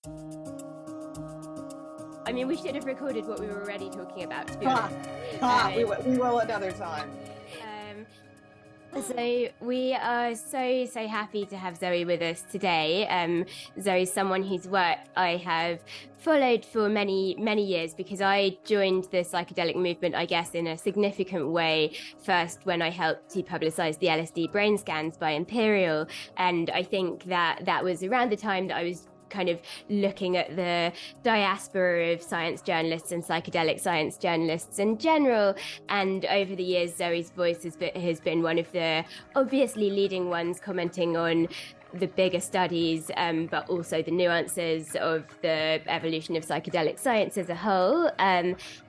I mean, we should have recorded what we were already talking about, to be honest. We will another time. So we are so happy to have Zoe with us today. Zoe's someone whose work I have followed for many years, because I joined the psychedelic movement, I guess, in a significant way first when I helped to publicize the LSD brain scans by Imperial, and I think that was around the time that I was kind of looking at the diaspora of science journalists and psychedelic science journalists in general. And over the years, Zoe's voice has been one of the obviously leading ones, commenting on the bigger studies, but also the nuances of the evolution of psychedelic science as a whole.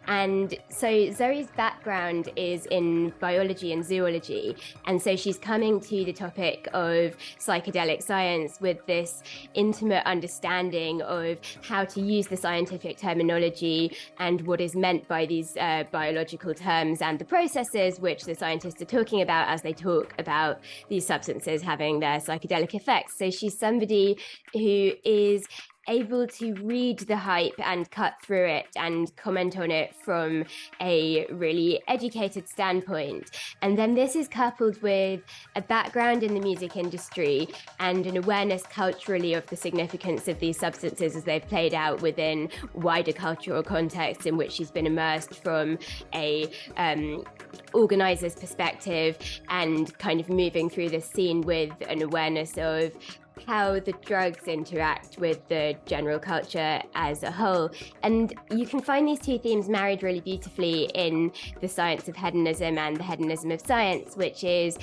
And so Zoe's background is in biology and zoology, and so she's coming to the topic of psychedelic science with this intimate understanding of how to use the scientific terminology and what is meant by these biological terms and the processes which the scientists are talking about as they talk about these substances having their psychedelic effects. So she's somebody who is able to read the hype and cut through it and comment on it from a really educated standpoint. And then this is coupled with a background in the music industry and an awareness culturally of the significance of these substances as they've played out within wider cultural contexts in which she's been immersed from a organizer's perspective, and kind of moving through this scene with an awareness of how the drugs interact with the general culture as a whole. And you can find these two themes married really beautifully in The Science of Hedonism and The Hedonism of Science, which is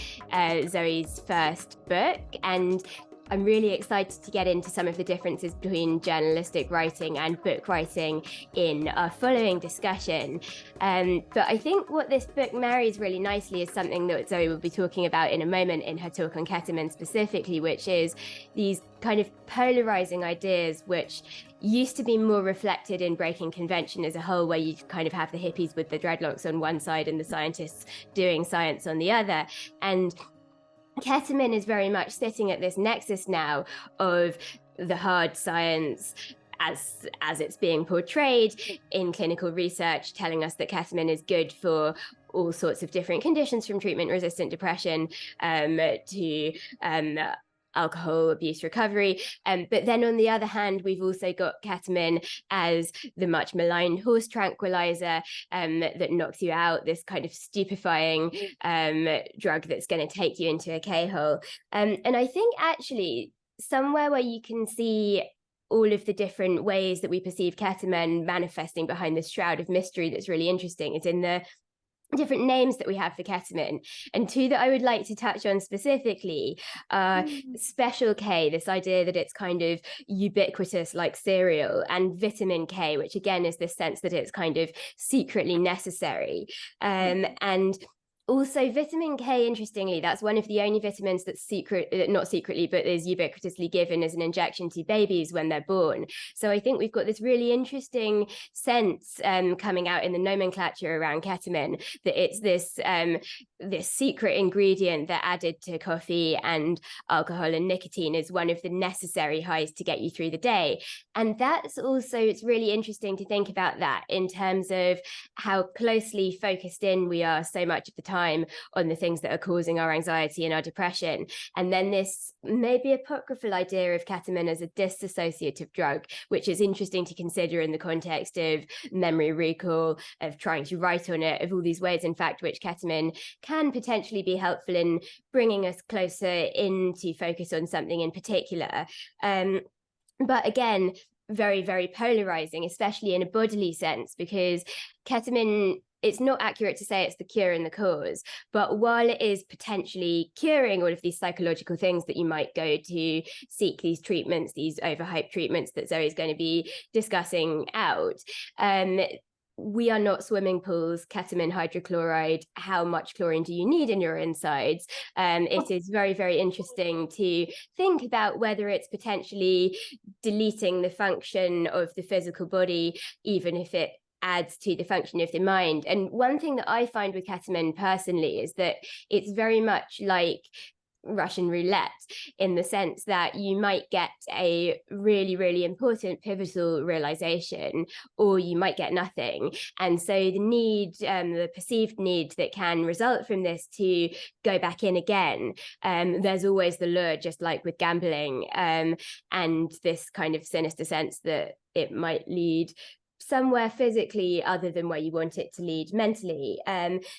Zoe's first book. And I'm really excited to get into some of the differences between journalistic writing and book writing in our following discussion. But I think what this book marries really nicely is something that Zoe will be talking about in a moment in her talk on ketamine specifically, which is these kind of polarizing ideas which used to be more reflected in breaking convention as a whole, where you kind of have the hippies with the dreadlocks on one side and the scientists doing science on the other. And ketamine is very much sitting at this nexus now of the hard science as it's being portrayed in clinical research, telling us that ketamine is good for all sorts of different conditions, from treatment-resistant depression to alcohol abuse recovery. But then on the other hand, we've also got ketamine as the much maligned horse tranquilizer that knocks you out, this kind of stupefying drug that's going to take you into a K-hole. And I think actually somewhere where you can see all of the different ways that we perceive ketamine manifesting behind this shroud of mystery that's really interesting is in the different names that we have for ketamine. And two that I would like to touch on specifically are Special K, this idea that it's kind of ubiquitous like cereal, and vitamin K, which again is this sense that it's kind of secretly necessary. And also vitamin K, interestingly, that's one of the only vitamins that's not secretly, but is ubiquitously given as an injection to babies when they're born. So I think we've got this really interesting sense coming out in the nomenclature around ketamine, that it's this secret ingredient that added to coffee and alcohol and nicotine is one of the necessary highs to get you through the day. And that's also, it's really interesting to think about that in terms of how closely focused in we are so much of the time on the things that are causing our anxiety and our depression. And then this maybe apocryphal idea of ketamine as a dissociative drug, which is interesting to consider in the context of memory recall, of trying to write on it, of all these ways, in fact, which ketamine can potentially be helpful in bringing us closer into focus on something in particular. But again, very polarizing, especially in a bodily sense, because ketamine, it's not accurate to say it's the cure and the cause, but while it is potentially curing all of these psychological things that you might go to seek these treatments, these overhyped treatments that Zoe's going to be discussing out, we are not swimming pools. Ketamine hydrochloride, how much chlorine do you need in your insides? It is very interesting to think about whether it's potentially deleting the function of the physical body, even if it adds to the function of the mind. And one thing that I find with ketamine personally is that it's very much like Russian roulette, in the sense that you might get a really, really important pivotal realization, or you might get nothing. And so the need, the perceived need that can result from this to go back in again, there's always the lure, just like with gambling, and this kind of sinister sense that it might lead somewhere physically other than where you want it to lead mentally.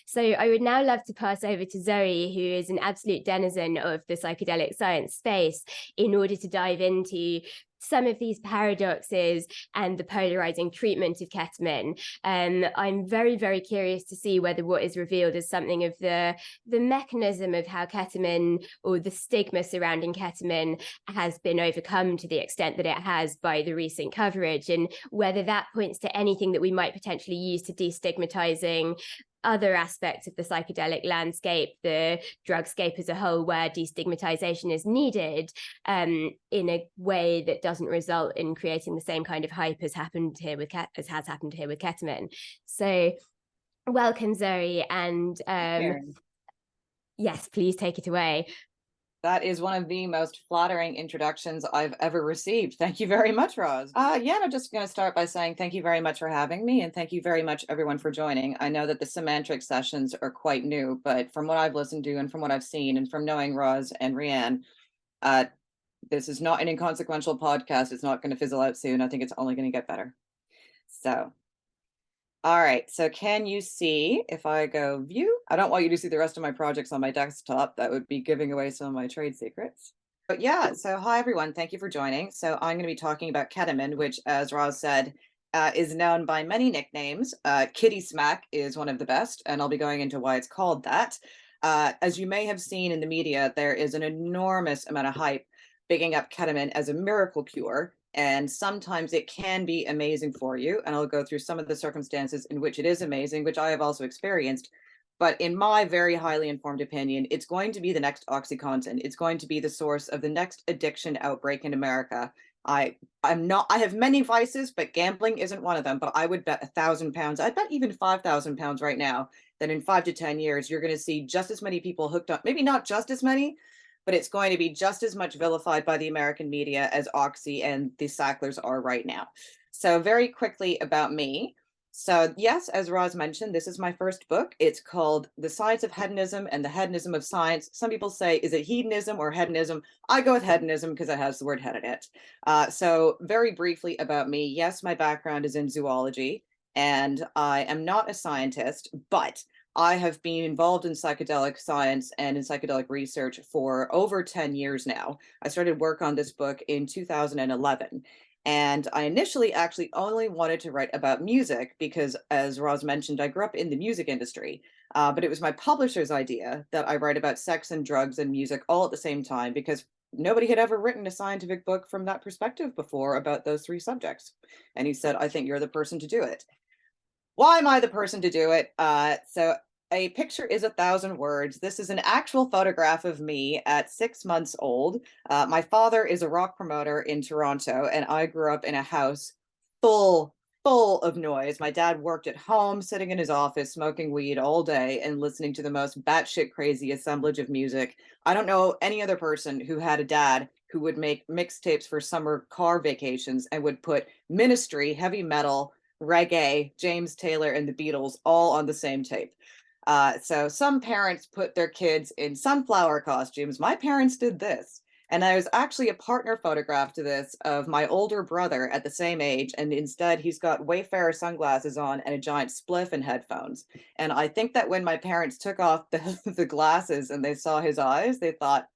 So I would now love to pass over to Zoe, who is an absolute denizen of the psychedelic science space, in order to dive into some of these paradoxes and the polarizing treatment of ketamine. I'm very, very curious to see whether what is revealed is something of the mechanism of how ketamine, or the stigma surrounding ketamine, has been overcome to the extent that it has by the recent coverage, and whether that points to anything that we might potentially use to destigmatizing other aspects of the psychedelic landscape, the drugscape as a whole, where destigmatization is needed, in a way that doesn't result in creating the same kind of hype as happened here with as has happened here with ketamine. So welcome, Zoe, and yes, please take it away. That is one of the most flattering introductions I've ever received. Thank you very much, Roz. I'm just going to start by saying thank you very much for having me, and thank you very much, everyone, for joining. I know that the semantic sessions are quite new, but from what I've listened to and from what I've seen and from knowing Roz and Rianne, this is not an inconsequential podcast. It's not going to fizzle out soon. I think it's only going to get better. So, all right. So can you see if I go view? I don't want you to see the rest of my projects on my desktop. That would be giving away some of my trade secrets. But yeah, so hi, everyone. Thank you for joining. So I'm going to be talking about ketamine, which, as Roz said, is known by many nicknames. Kitty Smack is one of the best, and I'll be going into why it's called that. As you may have seen in the media, there is an enormous amount of hype bigging up ketamine as a miracle cure. And sometimes it can be amazing for you. And I'll go through some of the circumstances in which it is amazing, which I have also experienced. But in my very highly informed opinion, it's going to be the next Oxycontin. It's going to be the source of the next addiction outbreak in America. I have many vices, but gambling isn't one of them. But I would bet £1,000. I'd bet even £5,000 right now that in 5 to 10 years, you're going to see just as many people hooked up, maybe not just as many, but it's going to be just as much vilified by the American media as Oxy and the Sacklers are right now. So very quickly about me. So yes, as Roz mentioned, this is my first book. It's called The Science of Hedonism and the Hedonism of Science. Some people say, is it hedonism or hedonism? I go with hedonism because it has the word head in it. So very briefly about me. Yes, my background is in zoology, and I am not a scientist, but I have been involved in psychedelic science and in psychedelic research for over 10 years now. I started work on this book in 2011. And I initially actually only wanted to write about music because, as Roz mentioned, I grew up in the music industry. But it was my publisher's idea that I write about sex and drugs and music all at the same time, because nobody had ever written a scientific book from that perspective before about those three subjects. And he said, I think you're the person to do it. Why am I the person to do it? So a picture is 1,000 words. This is an actual photograph of me at 6 months old. My father is a rock promoter in Toronto, and I grew up in a house full of noise. My dad worked at home, sitting in his office, smoking weed all day and listening to the most batshit crazy assemblage of music. I don't know any other person who had a dad who would make mixtapes for summer car vacations and would put Ministry, heavy metal, reggae, James Taylor, and the Beatles all on the same tape. So some parents put their kids in sunflower costumes. My parents did this. And there's actually a partner photograph to this of my older brother at the same age. And instead, he's got Wayfarer sunglasses on and a giant spliff and headphones. And I think that when my parents took off the glasses and they saw his eyes, they thought,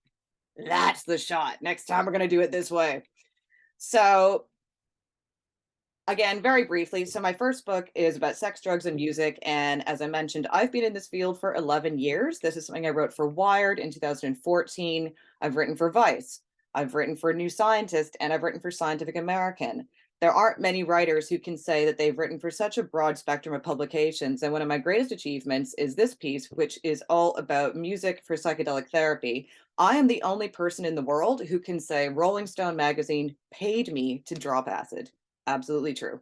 that's the shot. Next time we're going to do it this way. So again, very briefly, so my first book is about sex, drugs, and music. And as I mentioned, I've been in this field for 11 years. This is something I wrote for Wired in 2014. I've written for Vice. I've written for New Scientist, and I've written for Scientific American. There aren't many writers who can say that they've written for such a broad spectrum of publications. And one of my greatest achievements is this piece, which is all about music for psychedelic therapy. I am the only person in the world who can say Rolling Stone magazine paid me to drop acid. Absolutely true.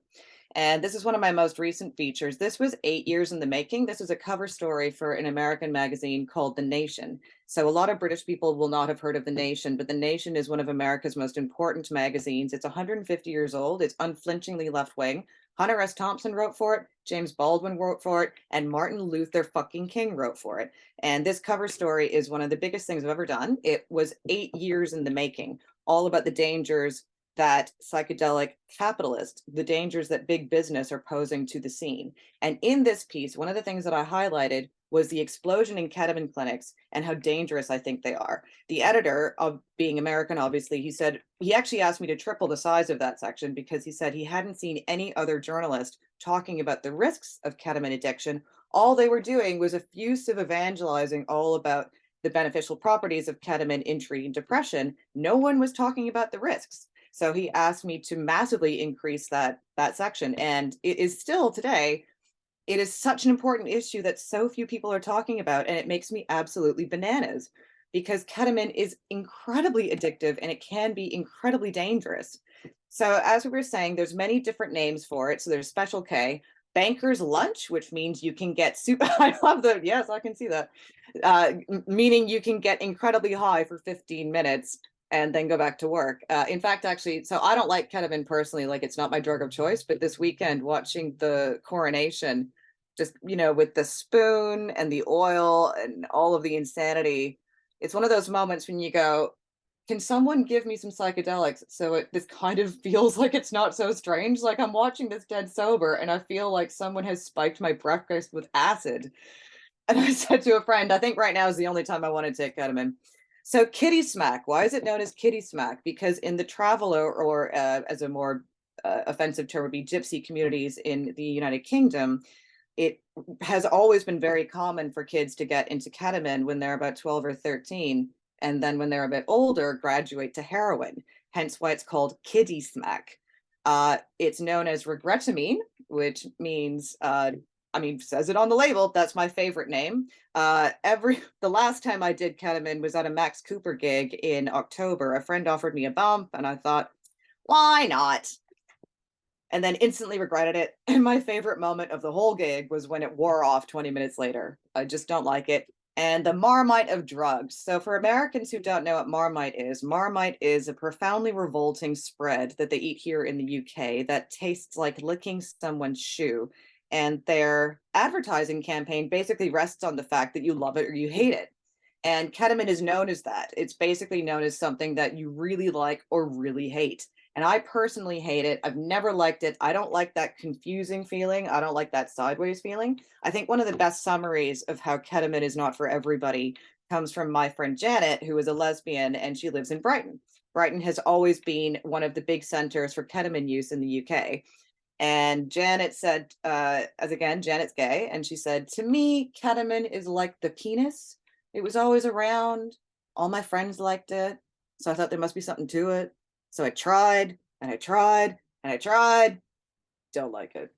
And this is one of my most recent features. This was 8 years in the making. This was a cover story for an American magazine called The Nation. So a lot of British people will not have heard of The Nation, but The Nation is one of America's most important magazines. It's 150 years old. It's unflinchingly left-wing. Hunter S. Thompson wrote for it, James Baldwin wrote for it, and Martin Luther fucking King wrote for it. And this cover story is one of the biggest things I've ever done. It was 8 years in the making, all about the dangers that psychedelic capitalists, the dangers that big business are posing to the scene. And in this piece, one of the things that I highlighted was the explosion in ketamine clinics and how dangerous I think they are. The editor, of being American, obviously, he said, he actually asked me to triple the size of that section because he said he hadn't seen any other journalist talking about the risks of ketamine addiction. All they were doing was effusive evangelizing all about the beneficial properties of ketamine in treating depression. No one was talking about the risks. So he asked me to massively increase that section. And it is still today, it is such an important issue that so few people are talking about. And it makes me absolutely bananas because ketamine is incredibly addictive and it can be incredibly dangerous. So as we were saying, there's many different names for it. So there's Special K, banker's lunch, which means you can get super, I love the, yes, I can see that. Meaning you can get incredibly high for 15 minutes and then go back to work. In fact, actually, so I don't like ketamine personally, like it's not my drug of choice, but this weekend watching the coronation, just, with the spoon and the oil and all of the insanity, it's one of those moments when you go, can someone give me some psychedelics? So this kind of feels like it's not so strange. Like I'm watching this dead sober and I feel like someone has spiked my breakfast with acid. And I said to a friend, I think right now is the only time I want to take ketamine. So kitty smack, why is it known as kitty smack? Because in the traveler, or as a more offensive term would be gypsy communities in the United Kingdom, it has always been very common for kids to get into ketamine when they're about 12 or 13. And then when they're a bit older, graduate to heroin, hence why it's called kitty smack. It's known as regretamine, which means says it on the label. That's my favorite name. The last time I did ketamine was at a Max Cooper gig in October. A friend offered me a bump, and I thought, why not? And then instantly regretted it. And my favorite moment of the whole gig was when it wore off 20 minutes later. I just don't like it. And the Marmite of drugs. So for Americans who don't know what Marmite is a profoundly revolting spread that they eat here in the UK that tastes like licking someone's shoe. And their advertising campaign basically rests on the fact that you love it or you hate it. And ketamine is known as that. It's basically known as something that you really like or really hate. And I personally hate it. I've never liked it. I don't like that confusing feeling. I don't like that sideways feeling. I think one of the best summaries of how ketamine is not for everybody comes from my friend Janet, who is a lesbian and she lives in Brighton. Brighton has always been one of the big centers for ketamine use in the UK. And Janet said, Janet's gay, and she said, to me, ketamine is like the penis. It was always around. All my friends liked it. So I thought there must be something to it. So I tried, and I tried, and I tried. Don't like it.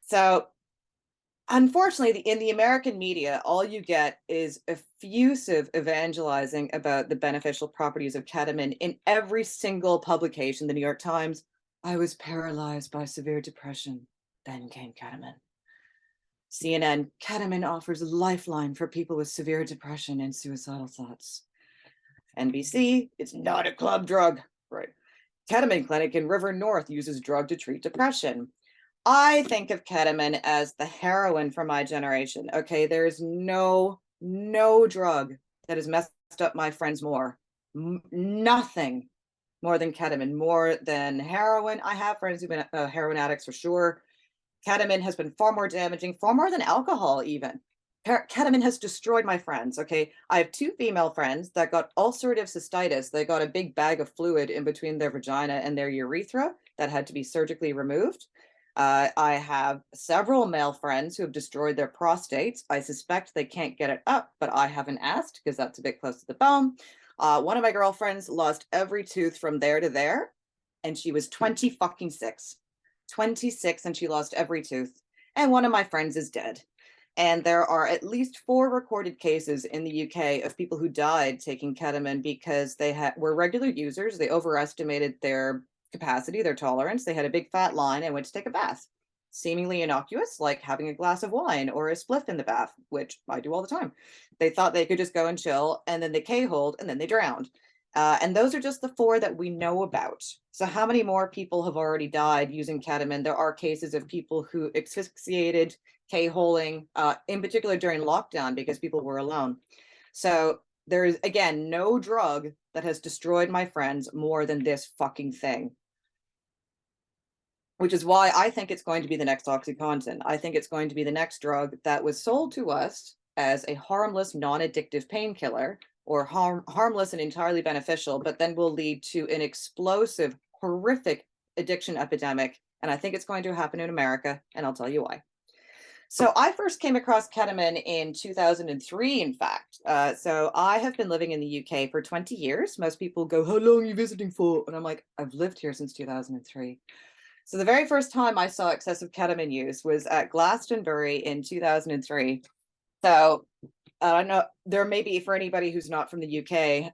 So unfortunately, in the American media, all you get is effusive evangelizing about the beneficial properties of ketamine in every single publication. The New York Times, I was paralyzed by severe depression. Then came ketamine. CNN, ketamine offers a lifeline for people with severe depression and suicidal thoughts. NBC, it's not a club drug. Right. Ketamine clinic in River North uses drug to treat depression. I think of ketamine as the heroin for my generation. Okay, there's no drug that has messed up my friends more. Nothing more than ketamine, more than heroin. I have friends who've been heroin addicts for sure. Ketamine has been far more damaging, far more than alcohol even. Ketamine has destroyed my friends. Okay, I have two female friends that got ulcerative cystitis. They got a big bag of fluid in between their vagina and their urethra that had to be surgically removed. I have several male friends who have destroyed their prostates. I suspect they can't get it up, but I haven't asked because that's a bit close to the bone. One of my girlfriends lost every tooth from there to there, and she was 26, and she lost every tooth. And one of my friends is dead. And there are at least 4 recorded cases in the UK of people who died taking ketamine because they were regular users. They overestimated their capacity, their tolerance. They had a big fat line and went to take a bath. Seemingly innocuous, like having a glass of wine or a spliff in the bath, which I do all the time. They thought they could just go and chill, and then they K-holed, and then they drowned. And those are just the four that we know about. So how many more people have already died using ketamine? There are cases of people who asphyxiated, K-holing, in particular during lockdown because people were alone. So there is, again, no drug that has destroyed my friends more than this fucking thing. Which is why I think it's going to be the next Oxycontin. I think it's going to be the next drug that was sold to us as a harmless, non-addictive painkiller, or harmless and entirely beneficial, but then will lead to an explosive, horrific addiction epidemic. And I think it's going to happen in America, and I'll tell you why. So I first came across ketamine in 2003, in fact. So I have been living in the UK for 20 years. Most people go, how long are you visiting for? And I'm like, I've lived here since 2003. So the very first time I saw excessive ketamine use was at Glastonbury in 2003. So I know there may be, for anybody who's not from the UK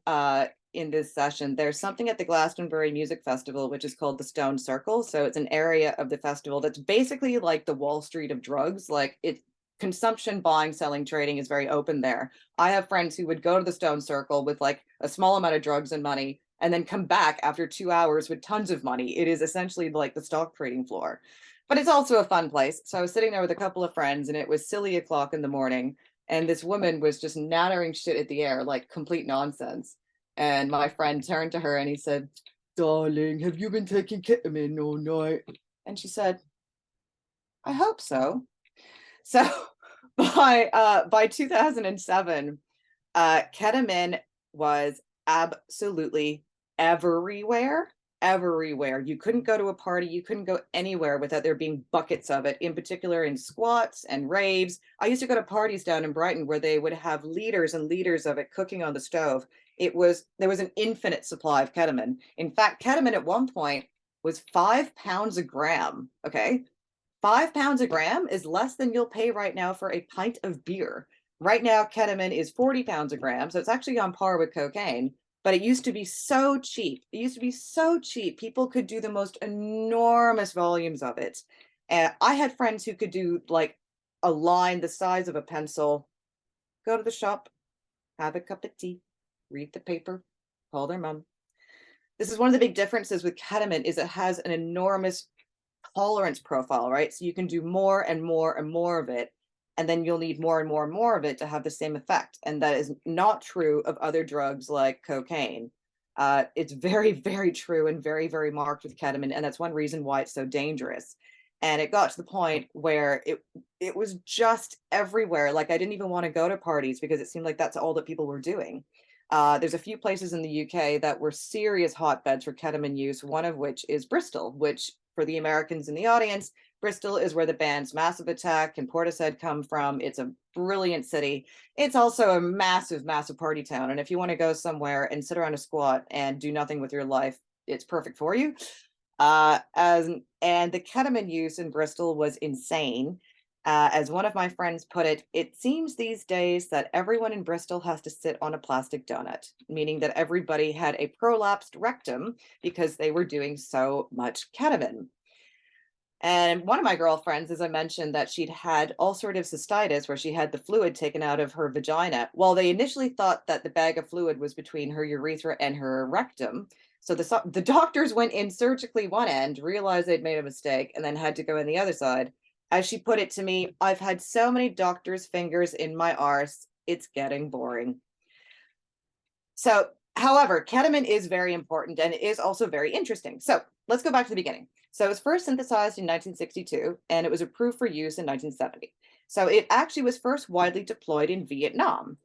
in this session, there's something at the Glastonbury Music Festival, which is called the Stone Circle. So it's an area of the festival that's basically like the Wall Street of drugs. Like it, consumption, buying, selling, trading is very open there. I have friends who would go to the Stone Circle with like a small amount of drugs and money, and then come back after 2 hours with tons of money. It is essentially like the stock trading floor, but it's also a fun place. So I was sitting there with a couple of friends, and it was silly o'clock in the morning, and this woman was just nattering shit at the air, like complete nonsense. And my friend turned to her and he said, darling, have you been taking ketamine all night? And she said, I hope so. So by 2007, ketamine was absolutely everywhere. You couldn't go to a party, you couldn't go anywhere without there being buckets of it, in particular in squats and raves. I used to go to parties down in Brighton where they would have liters and liters of it cooking on the stove. There was an infinite supply of ketamine. In fact, ketamine at one point was 5 pounds a gram. Okay, 5 pounds a gram is less than you'll pay right now for a pint of beer. Right now, ketamine is 40 pounds a gram, so it's actually on par with cocaine. But it used to be so cheap. It used to be so cheap. People could do the most enormous volumes of it. And I had friends who could do like a line the size of a pencil, go to the shop, have a cup of tea, read the paper, call their mom. This is one of the big differences with ketamine is it has an enormous tolerance profile, right? So you can do more and more and more of it, and then you'll need more and more and more of it to have the same effect. And that is not true of other drugs like cocaine. It's very, very true and very, very marked with ketamine. And that's one reason why it's so dangerous. And it got to the point where it was just everywhere. Like I didn't even want to go to parties because it seemed like that's all that people were doing. There's a few places in the UK that were serious hotbeds for ketamine use, one of which is Bristol, which for the Americans in the audience, Bristol is where the bands Massive Attack and Portishead come from. It's a brilliant city. It's also a massive, massive party town. And if you want to go somewhere and sit around a squat and do nothing with your life, it's perfect for you. And the ketamine use in Bristol was insane. As one of my friends put it, it seems these days that everyone in Bristol has to sit on a plastic donut, meaning that everybody had a prolapsed rectum because they were doing so much ketamine. And one of my girlfriends, as I mentioned, that she'd had ulcerative cystitis, where she had the fluid taken out of her vagina. Well, they initially thought that the bag of fluid was between her urethra and her rectum. So the doctors went in surgically one end, realized they'd made a mistake, and then had to go in the other side. As she put it to me, I've had so many doctors' fingers in my arse, it's getting boring. So, however, ketamine is very important and it is also very interesting. So let's go back to the beginning. So it was first synthesized in 1962 and it was approved for use in 1970. So it actually was first widely deployed in Vietnam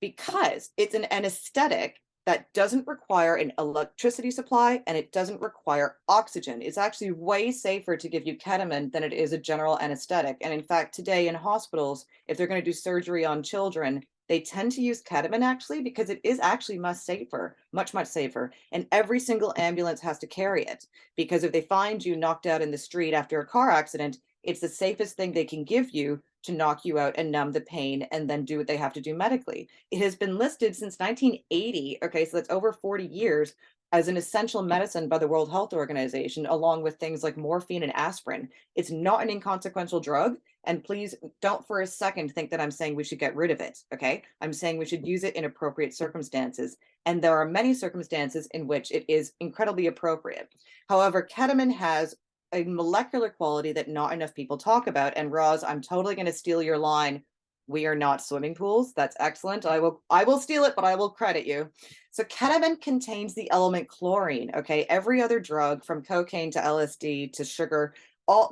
because it's an anesthetic that doesn't require an electricity supply and it doesn't require oxygen. It's actually way safer to give you ketamine than it is a general anesthetic. And in fact, today in hospitals, if they're going to do surgery on children, they tend to use ketamine actually because it is actually much safer, much, much safer. And every single ambulance has to carry it because if they find you knocked out in the street after a car accident, it's the safest thing they can give you to knock you out and numb the pain and then do what they have to do medically. It has been listed since 1980. Okay, so that's over 40 years as an essential medicine by the World Health Organization, along with things like morphine and aspirin. It's not an inconsequential drug. And please don't for a second think that I'm saying we should get rid of it. Okay. I'm saying we should use it in appropriate circumstances. And there are many circumstances in which it is incredibly appropriate. However, ketamine has a molecular quality that not enough people talk about. And Roz, I'm totally going to steal your line. We are not swimming pools. That's excellent. I will steal it, but I will credit you. So ketamine contains the element chlorine. Okay. Every other drug from cocaine to LSD to sugar,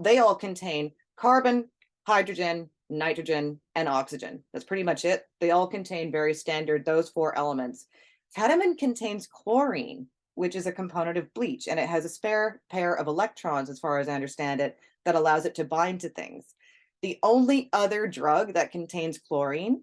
they all contain carbon, hydrogen, nitrogen, and oxygen. That's pretty much it. They all contain very standard, those four elements. Ketamine contains chlorine, which is a component of bleach, and it has a spare pair of electrons, as far as I understand it, that allows it to bind to things. The only other drug that contains chlorine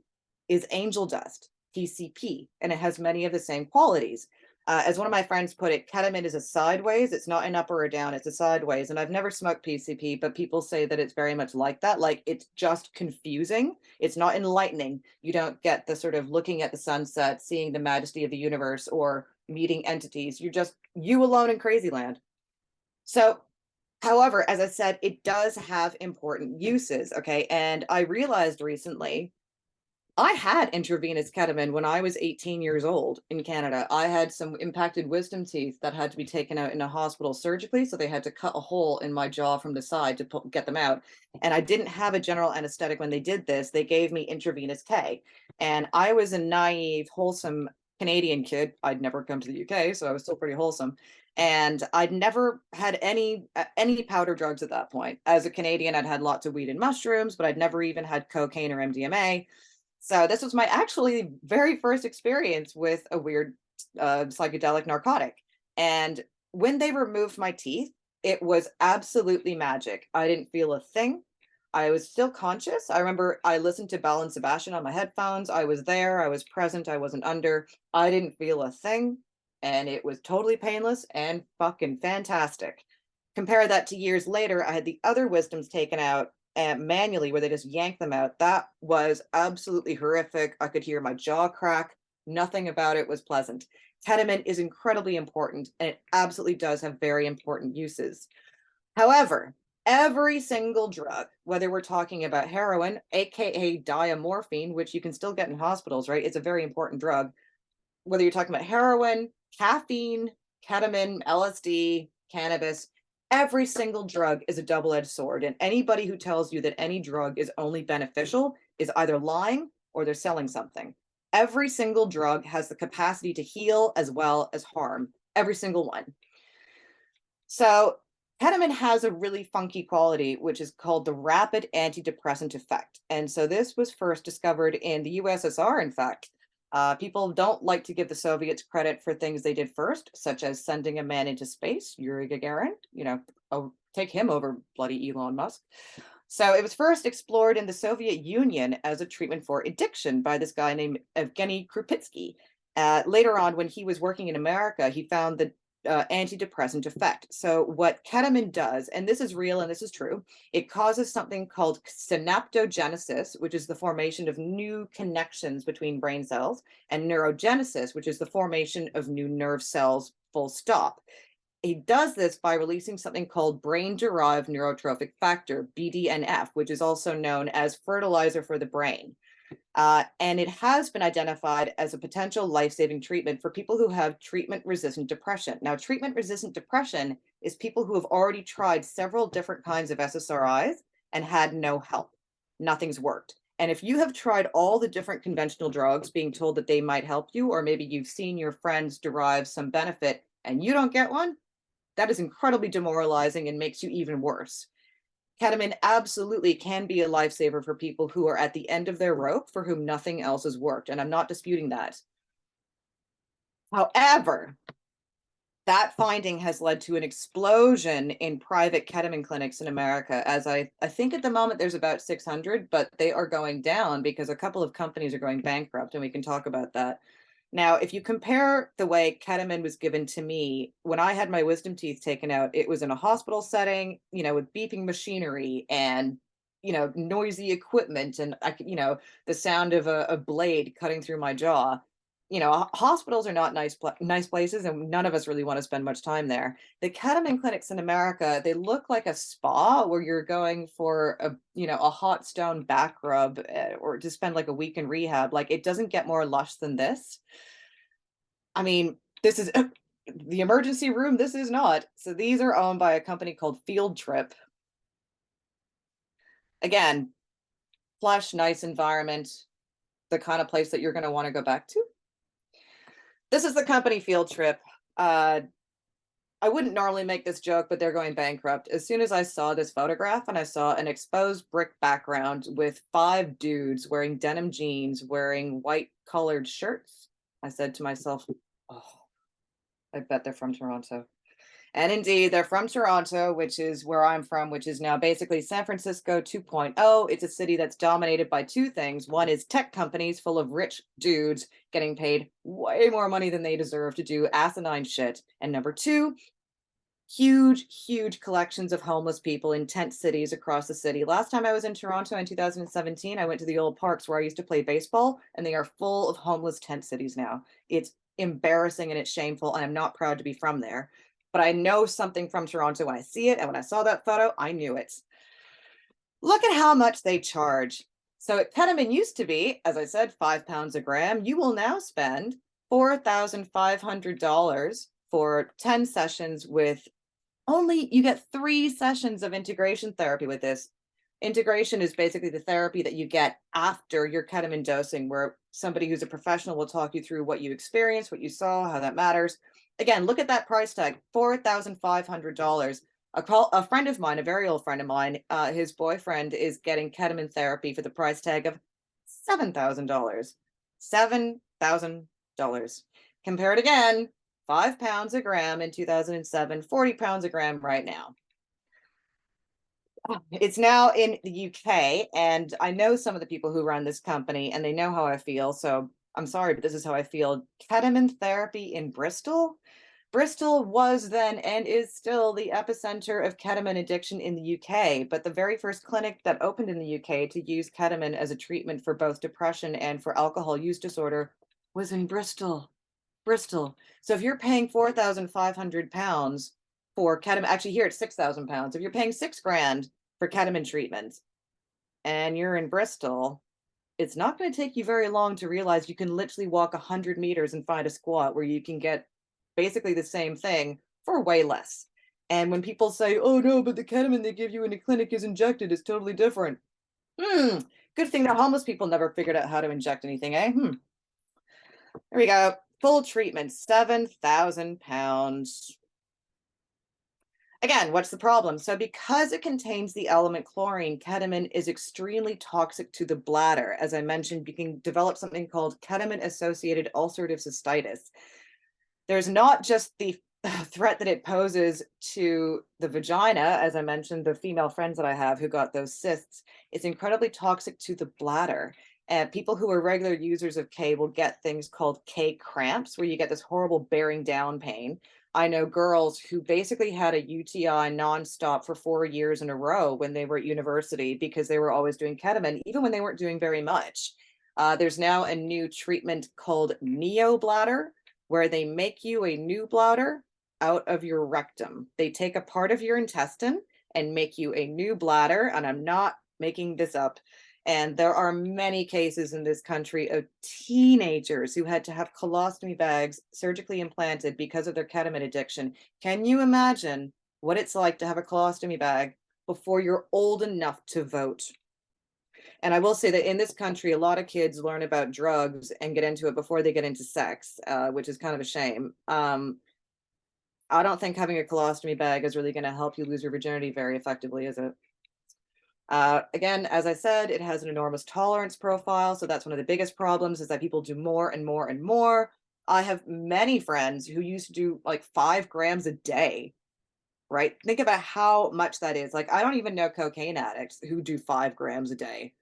is angel dust, PCP, and it has many of the same qualities. As one of my friends put it, ketamine is a sideways. It's not an up or a down, it's a sideways. And I've never smoked PCP, but people say that it's very much like that. Like, it's just confusing. It's not enlightening. You don't get the sort of looking at the sunset, seeing the majesty of the universe, or meeting entities. You're just you alone in crazy land. So, however, as I said, it does have important uses. Okay. And I realized recently I had intravenous ketamine when I was 18 years old in Canada. I had some impacted wisdom teeth that had to be taken out in a hospital surgically. So they had to cut a hole in my jaw from the side to get them out. And I didn't have a general anesthetic when they did this. They gave me intravenous K. And I was a naive, wholesome Canadian kid. I'd never come to the UK, so I was still pretty wholesome. And I'd never had any powder drugs at that point. As a Canadian, I'd had lots of weed and mushrooms, but I'd never even had cocaine or MDMA. So this was my actually very first experience with a weird psychedelic narcotic. And when they removed my teeth, it was absolutely magic. I didn't feel a thing. I was still conscious. I remember I listened to Bell and Sebastian on my headphones. I was there. I was present. I wasn't under. I didn't feel a thing. And it was totally painless and fucking fantastic. Compare that to years later, I had the other wisdoms taken out manually, where they just yanked them out. That was absolutely horrific. I could hear my jaw crack. Nothing about it was pleasant. Ketamine is incredibly important, and it absolutely does have very important uses. However, every single drug, whether we're talking about heroin, aka diamorphine, which you can still get in hospitals, right? It's a very important drug. Whether you're talking about heroin, caffeine, ketamine, LSD, cannabis, every single drug is a double-edged sword. And anybody who tells you that any drug is only beneficial is either lying or they're selling something. Every single drug has the capacity to heal as well as harm. Every single one. So ketamine has a really funky quality, which is called the rapid antidepressant effect. And so this was first discovered in the USSR, in fact. People don't like to give the Soviets credit for things they did first, such as sending a man into space, Yuri Gagarin. Oh, take him over bloody Elon Musk. So it was first explored in the Soviet Union as a treatment for addiction by this guy named Evgeny Krupitsky. Later on, when he was working in America, he found the antidepressant effect. So what ketamine does, and this is real and this is true, it causes something called synaptogenesis, which is the formation of new connections between brain cells, and neurogenesis, which is the formation of new nerve cells, full stop. He does this by releasing something called brain-derived neurotrophic factor, BDNF, which is also known as fertilizer for the brain. And it has been identified as a potential life-saving treatment for people who have treatment-resistant depression. Now, treatment-resistant depression is people who have already tried several different kinds of SSRIs and had no help. Nothing's worked. And if you have tried all the different conventional drugs, being told that they might help you, or maybe you've seen your friends derive some benefit and you don't get one, that is incredibly demoralizing and makes you even worse. Ketamine absolutely can be a lifesaver for people who are at the end of their rope, for whom nothing else has worked. And I'm not disputing that. However, that finding has led to an explosion in private ketamine clinics in America. As I think at the moment there's about 600, but they are going down because a couple of companies are going bankrupt, and we can talk about that. Now, if you compare the way ketamine was given to me, when I had my wisdom teeth taken out, it was in a hospital setting, with beeping machinery and, noisy equipment and, the sound of a blade cutting through my jaw. hospitals are not nice places, and none of us really want to spend much time there. The ketamine clinics in America, they look like a spa where you're going for a hot stone back rub, or to spend like a week in rehab. Like, it doesn't get more lush than this. I mean, this is the emergency room. This is not. So these are owned by a company called Field Trip. Again, plush, nice environment, the kind of place that you're going to want to go back to. This is the company Field Trip. I wouldn't normally make this joke, but they're going bankrupt. As soon as I saw this photograph and I saw an exposed brick background with 5 dudes wearing denim jeans, wearing white colored shirts, I said to myself, oh, I bet they're from Toronto. And indeed, they're from Toronto, which is where I'm from, which is now basically San Francisco 2.0. It's a city that's dominated by 2 things. One is tech companies full of rich dudes getting paid way more money than they deserve to do asinine shit. And number 2, huge collections of homeless people in tent cities across the city. Last time I was in Toronto in 2017, I went to the old parks where I used to play baseball, and they are full of homeless tent cities now. It's embarrassing and it's shameful, and I'm not proud to be from there. But I know something from Toronto when I see it, and when I saw that photo, I knew it. Look at how much they charge. So ketamine used to be, as I said, £5 a gram. You will now spend $4,500 for 10 sessions with you get 3 sessions of integration therapy with this. Integration is basically the therapy that you get after your ketamine dosing, where somebody who's a professional will talk you through what you experienced, what you saw, how that matters. Again, look at that price tag, $4,500. A friend of mine, a very old friend of mine, his boyfriend is getting ketamine therapy for the price tag of $7,000. $7,000. Compare it again, £5 a gram in 2007, £40 a gram right now. It's now in the UK, and I know some of the people who run this company, and they know how I feel. So I'm sorry, but this is how I feel. Ketamine therapy in Bristol. Bristol was then and is still the epicenter of ketamine addiction in the UK. But the very first clinic that opened in the UK to use ketamine as a treatment for both depression and for alcohol use disorder was in Bristol. Bristol. So if you're paying £4,500 for ketamine, actually here it's £6,000. If you're paying $6,000 for ketamine treatment and you're in Bristol, it's not going to take you very long to realize you can literally walk 100 meters and find a squat where you can get basically the same thing for way less. And when people say, oh no, but the ketamine they give you in a clinic is injected, it's totally different. Good thing that homeless people never figured out how to inject anything, eh? There we go. Full treatment, £7,000. Again, what's the problem? So because it contains the element chlorine, ketamine is extremely toxic to the bladder. As I mentioned, you can develop something called ketamine-associated ulcerative cystitis. There's not just the threat that it poses to the vagina, as I mentioned, the female friends that I have who got those cysts. It's incredibly toxic to the bladder. And people who are regular users of K will get things called K cramps, where you get this horrible bearing down pain. I know girls who basically had a UTI nonstop for 4 years in a row when they were at university because they were always doing ketamine, even when they weren't doing very much. There's now a new treatment called neobladder, where they make you a new bladder out of your rectum. They take a part of your intestine and make you a new bladder, and I'm not making this up. And there are many cases in this country of teenagers who had to have colostomy bags surgically implanted because of their ketamine addiction. Can you imagine what it's like to have a colostomy bag before you're old enough to vote? And I will say that in this country, a lot of kids learn about drugs and get into it before they get into sex, which is kind of a shame. I don't think having a colostomy bag is really going to help you lose your virginity very effectively, is it? Again, as I said, it has an enormous tolerance profile. So that's one of the biggest problems, is that people do more and more and more. I have many friends who used to do like 5 grams a day, right? Think about how much that is. Like, I don't even know cocaine addicts who do 5 grams a day.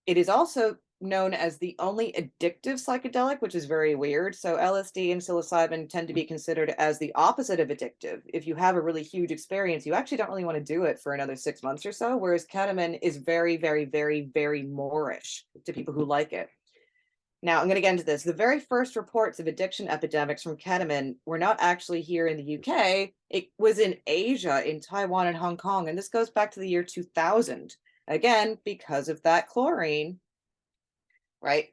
It is also known as the only addictive psychedelic, which is very weird. So LSD and psilocybin tend to be considered as the opposite of addictive. If you have a really huge experience, you actually don't really want to do it for another 6 months or so, whereas ketamine is very, very, very, very Moorish to people who like it. Now, I'm going to get into this. The very first reports of addiction epidemics from ketamine were not actually here in the UK. It was in Asia, in Taiwan and Hong Kong. And this goes back to the year 2000. Again, because of that chlorine, right?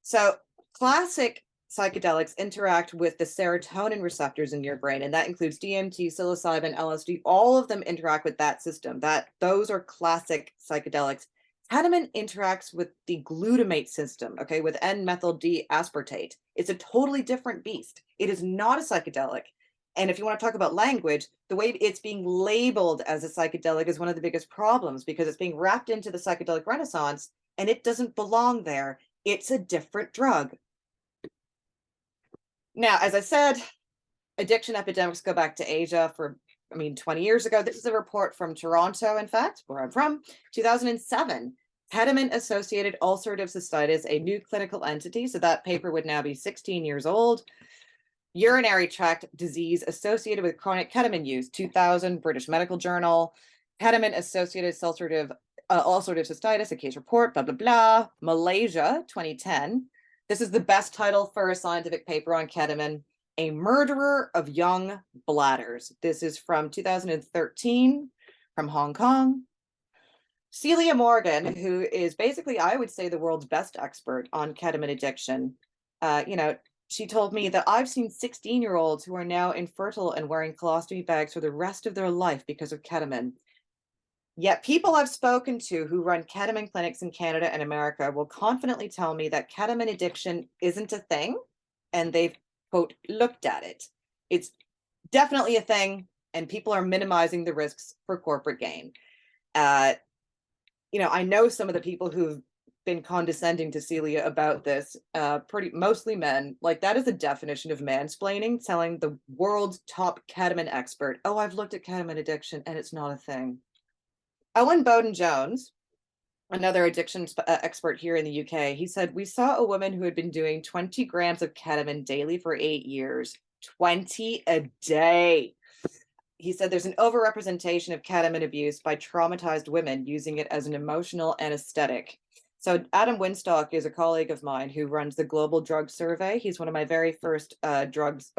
So classic psychedelics interact with the serotonin receptors in your brain, and that includes DMT, psilocybin, LSD. All of them interact with that system. Those are classic psychedelics. Ketamine interacts with the glutamate system, okay, with N-methyl D-aspartate. It's a totally different beast. It is not a psychedelic. And if you want to talk about language, the way it's being labeled as a psychedelic is one of the biggest problems, because it's being wrapped into the psychedelic renaissance and it doesn't belong there. It's a different drug. Now, as I said, addiction epidemics go back to Asia for, 20 years ago. This is a report from Toronto, in fact, where I'm from, 2007. Ketamine-associated ulcerative cystitis, a new clinical entity. So that paper would now be 16 years old. Urinary tract disease associated with chronic ketamine use, 2000, British Medical Journal. Ketamine-associated ulcerative cystitis, a case report, blah, blah, blah. Malaysia, 2010. This is the best title for a scientific paper on ketamine. A murderer of young bladders. This is from 2013 from Hong Kong. Celia Morgan, who is basically, I would say, the world's best expert on ketamine addiction, she told me that I've seen 16-year-olds who are now infertile and wearing colostomy bags for the rest of their life because of ketamine. Yet people I've spoken to who run ketamine clinics in Canada and America will confidently tell me that ketamine addiction isn't a thing, and they've, quote, looked at it. It's definitely a thing, and people are minimizing the risks for corporate gain. I know some of the people who've been condescending to Celia about this, mostly men. Like, that is a definition of mansplaining, telling the world's top ketamine expert, oh, I've looked at ketamine addiction and it's not a thing. Owen Bowden-Jones, another addiction expert here in the UK, he said, we saw a woman who had been doing 20 grams of ketamine daily for 8 years. 20 a day. He said there's an overrepresentation of ketamine abuse by traumatized women using it as an emotional anesthetic. So Adam Winstock is a colleague of mine who runs the Global Drug Survey. He's one of my very first one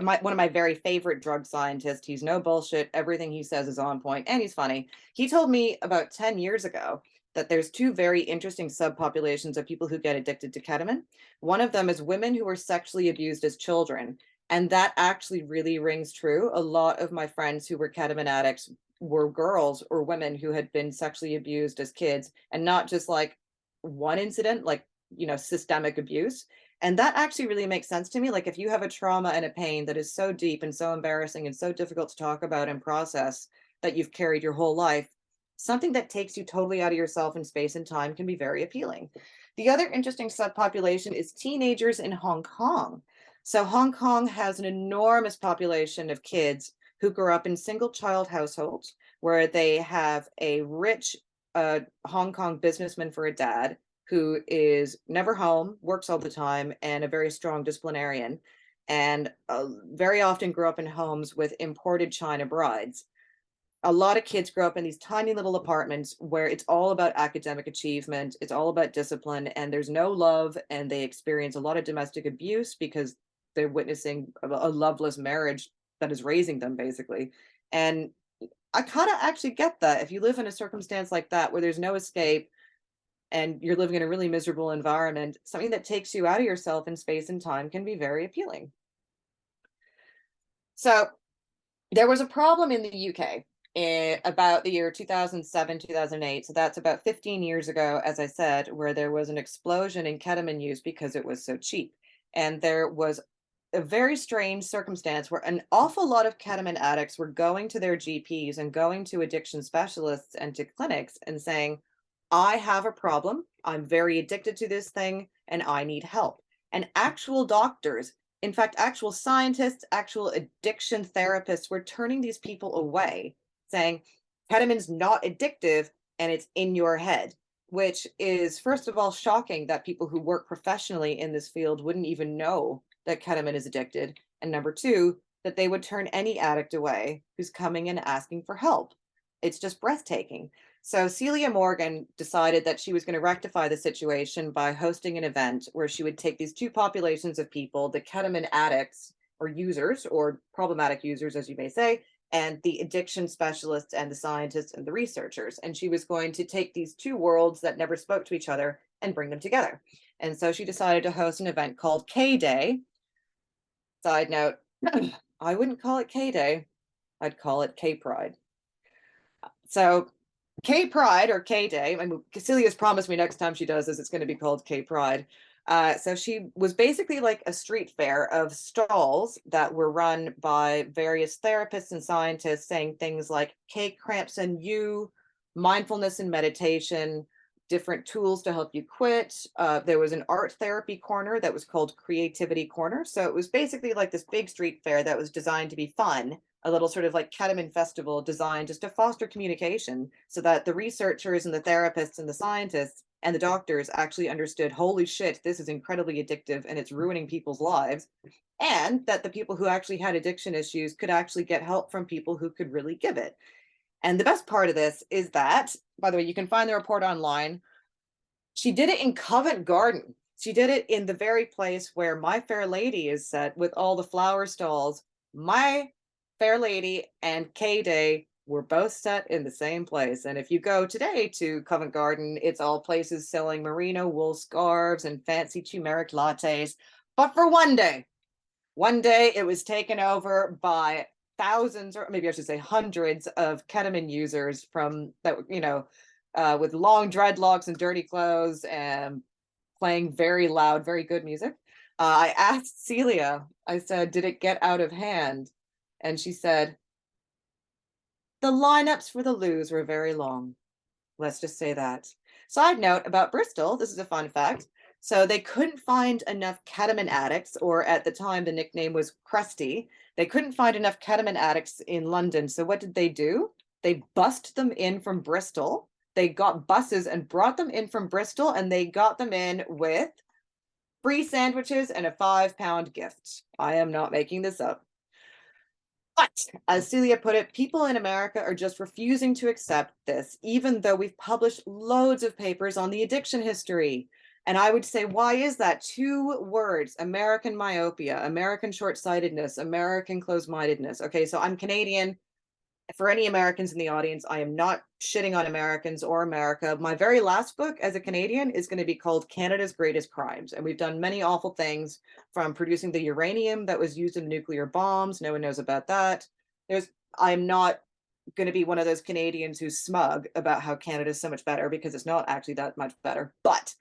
of my very favorite drug scientists. He's no bullshit. Everything he says is on point, and he's funny. He told me about 10 years ago that there's two very interesting subpopulations of people who get addicted to ketamine. One of them is women who were sexually abused as children. And that actually really rings true. A lot of my friends who were ketamine addicts were girls or women who had been sexually abused as kids, and not just like one incident, like, systemic abuse. And that actually really makes sense to me. Like, if you have a trauma and a pain that is so deep and so embarrassing and so difficult to talk about and process that you've carried your whole life, something that takes you totally out of yourself in space and time can be very appealing. The other interesting subpopulation is teenagers in Hong Kong. So Hong Kong has an enormous population of kids who grow up in single child households where they have a rich Hong Kong businessman for a dad who is never home, works all the time, and a very strong disciplinarian, and very often grow up in homes with imported China brides. A lot of kids grow up in these tiny little apartments where it's all about academic achievement, it's all about discipline, and there's no love, and they experience a lot of domestic abuse because they're witnessing a loveless marriage that is raising them, basically. And I kind of actually get that. If you live in a circumstance like that where there's no escape and you're living in a really miserable environment, something that takes you out of yourself in space and time can be very appealing. So there was a problem in the UK about the year 2007, 2008. So that's about 15 years ago, as I said, where there was an explosion in ketamine use because it was so cheap. And there was a very strange circumstance where an awful lot of ketamine addicts were going to their GPs and going to addiction specialists and to clinics and saying, I have a problem, I'm very addicted to this thing, and I need help. And actual doctors, in fact, actual scientists, actual addiction therapists were turning these people away, saying, ketamine's not addictive and it's in your head, which is, first of all, shocking that people who work professionally in this field wouldn't even know that ketamine is addicted. And number two, that they would turn any addict away who's coming and asking for help. It's just breathtaking. So Celia Morgan decided that she was going to rectify the situation by hosting an event where she would take these two populations of people, the ketamine addicts or users, or problematic users, as you may say, and the addiction specialists and the scientists and the researchers. And she was going to take these two worlds that never spoke to each other and bring them together. And so she decided to host an event called K Day. Side note, I wouldn't call it K Day, I'd call it K Pride. So K Pride or K Day, I mean, Cecilia's promised me next time she does this, it's going to be called K Pride. So she was basically like a street fair of stalls that were run by various therapists and scientists saying things like cake cramps and you, mindfulness and meditation, different tools to help you quit. There was an art therapy corner that was called Creativity Corner. So it was basically like this big street fair that was designed to be fun, a little sort of like ketamine festival designed just to foster communication so that the researchers and the therapists and the scientists and the doctors actually understood, holy shit, this is incredibly addictive and it's ruining people's lives. And that the people who actually had addiction issues could actually get help from people who could really give it. And the best part of this is that, by the way, you can find the report online. She did it in Covent Garden. She did it in the very place where My Fair Lady is set with all the flower stalls. My Fair Lady and K Day were both set in the same place. And if you go today to Covent Garden, it's all places selling merino wool scarves and fancy turmeric lattes. But for one day it was taken over by thousands, or maybe I should say hundreds of ketamine users from that, with long dreadlocks and dirty clothes and playing very loud, very good music. I asked Celia, I said, did it get out of hand? And she said, the lineups for the loos were very long. Let's just say that. Side note about Bristol, this is a fun fact. So they couldn't find enough ketamine addicts, or at the time the nickname was Crusty. They couldn't find enough ketamine addicts in London. So what did they do? They bussed them in from Bristol. They got buses and brought them in from Bristol, and they got them in with free sandwiches and a £5 gift. I am not making this up. But as Celia put it, people in America are just refusing to accept this, even though we've published loads of papers on the addiction history. And I would say, why is that? Two words: American myopia, American short-sightedness, American closed-mindedness. Okay, so I'm Canadian. For any Americans in the audience, I am not shitting on Americans or America. My very last book as a Canadian is going to be called Canada's Greatest Crimes. And we've done many awful things, from producing the uranium that was used in nuclear bombs. No one knows about that. I'm not going to be one of those Canadians who's smug about how Canada is so much better, because it's not actually that much better. But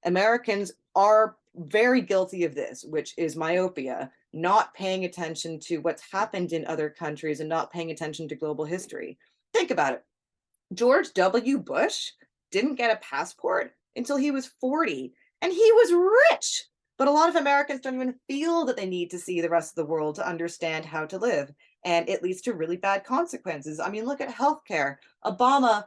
Americans are very guilty of this, which is myopia, not paying attention to what's happened in other countries and not paying attention to global history. Think about it. George W. Bush didn't get a passport until he was 40, and he was rich. But a lot of Americans don't even feel that they need to see the rest of the world to understand how to live. And it leads to really bad consequences. I mean, look at healthcare. Obama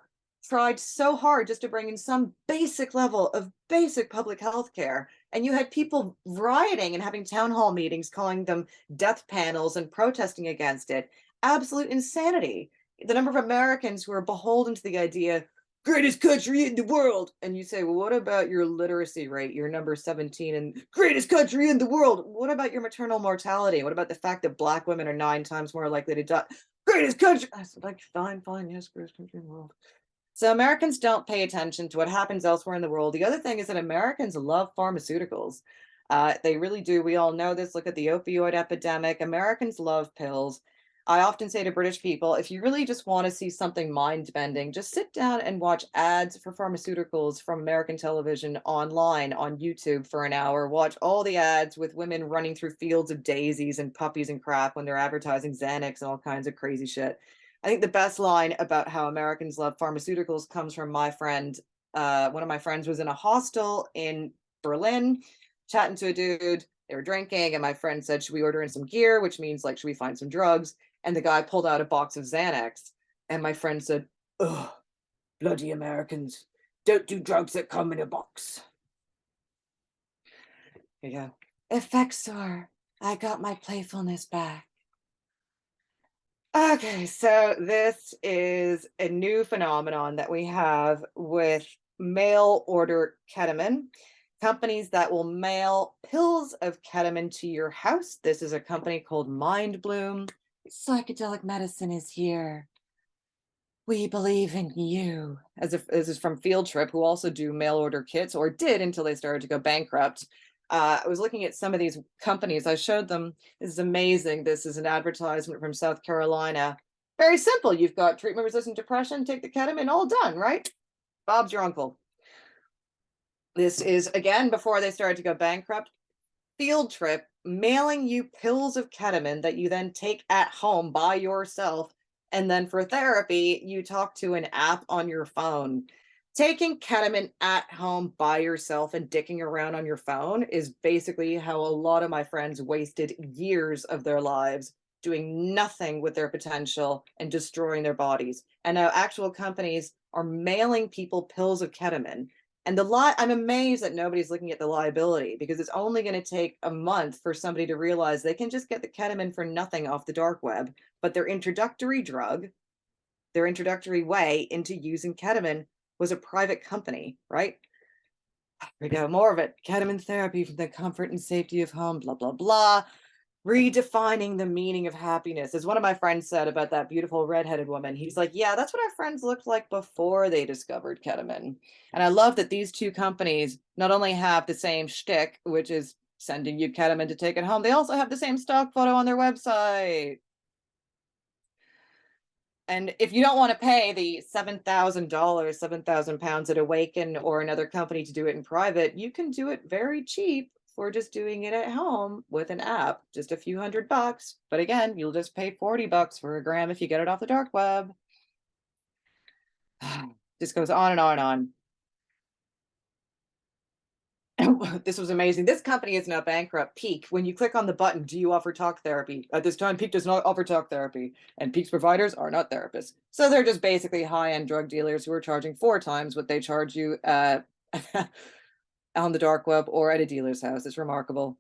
tried so hard just to bring in some basic level of basic public health care. And you had people rioting and having town hall meetings, calling them death panels and protesting against it. Absolute insanity. The number of Americans who are beholden to the idea, greatest country in the world. And you say, well, what about your literacy rate? You're number 17 and greatest country in the world. What about your maternal mortality? What about the fact that Black women are 9 times more likely to die? Greatest country. I was like, fine, yes, greatest country in the world. So Americans don't pay attention to what happens elsewhere in the world. The other thing is that Americans love pharmaceuticals. They really do. We all know this. Look at the opioid epidemic. Americans love pills. I often say to British people, if you really just want to see something mind-bending, just sit down and watch ads for pharmaceuticals from American television online on YouTube for an hour. Watch all the ads with women running through fields of daisies and puppies and crap when they're advertising Xanax and all kinds of crazy shit. I think the best line about how Americans love pharmaceuticals comes from my friend. One of my friends was in a hostel in Berlin, chatting to a dude. They were drinking, and my friend said, should we order in some gear? Which means, like, should we find some drugs? And the guy pulled out a box of Xanax. And my friend said, ugh, bloody Americans. Don't do drugs that come in a box. Yeah. Effexor, I got my playfulness back. Okay, so this is a new phenomenon that we have with mail order ketamine. Companies that will mail pills of ketamine to your house. This is a company called Mind Bloom. Psychedelic medicine is here. We believe in you. As if this is from Field Trip, who also do mail order kits, or did until they started to go bankrupt. I was looking at some of these companies. I showed them. This is amazing. This is an advertisement from South Carolina. Very simple. You've got treatment resistant depression, take the ketamine, all done, right? Bob's your uncle. This is again before they started to go bankrupt. Field Trip mailing you pills of ketamine that you then take at home by yourself. And then for therapy, you talk to an app on your phone. Taking ketamine at home by yourself and dicking around on your phone is basically how a lot of my friends wasted years of their lives doing nothing with their potential and destroying their bodies. And now actual companies are mailing people pills of ketamine. And I'm amazed that nobody's looking at the liability, because it's only going to take a month for somebody to realize they can just get the ketamine for nothing off the dark web. But their introductory drug, their introductory way into using ketamine was a private company, right? Here we go, more of it. Ketamine therapy from the comfort and safety of home, blah, blah, blah. Redefining the meaning of happiness. As one of my friends said about that beautiful redheaded woman, he's like, yeah, that's what our friends looked like before they discovered ketamine. And I love that these two companies not only have the same shtick, which is sending you ketamine to take it home, they also have the same stock photo on their website. And if you don't want to pay the $7,000, 7,000 pounds at Awaken or another company to do it in private, you can do it very cheap for just doing it at home with an app, just a few $100. But again, you'll just pay $40 for a gram if you get it off the dark web. Just goes on and on and on. This was amazing. This company is now bankrupt. Peak. When you click on the button, do you offer talk therapy? At this time, Peak does not offer talk therapy, and Peak's providers are not therapists. So they're just basically high-end drug dealers who are charging 4 times what they charge you on the dark web or at a dealer's house. It's remarkable.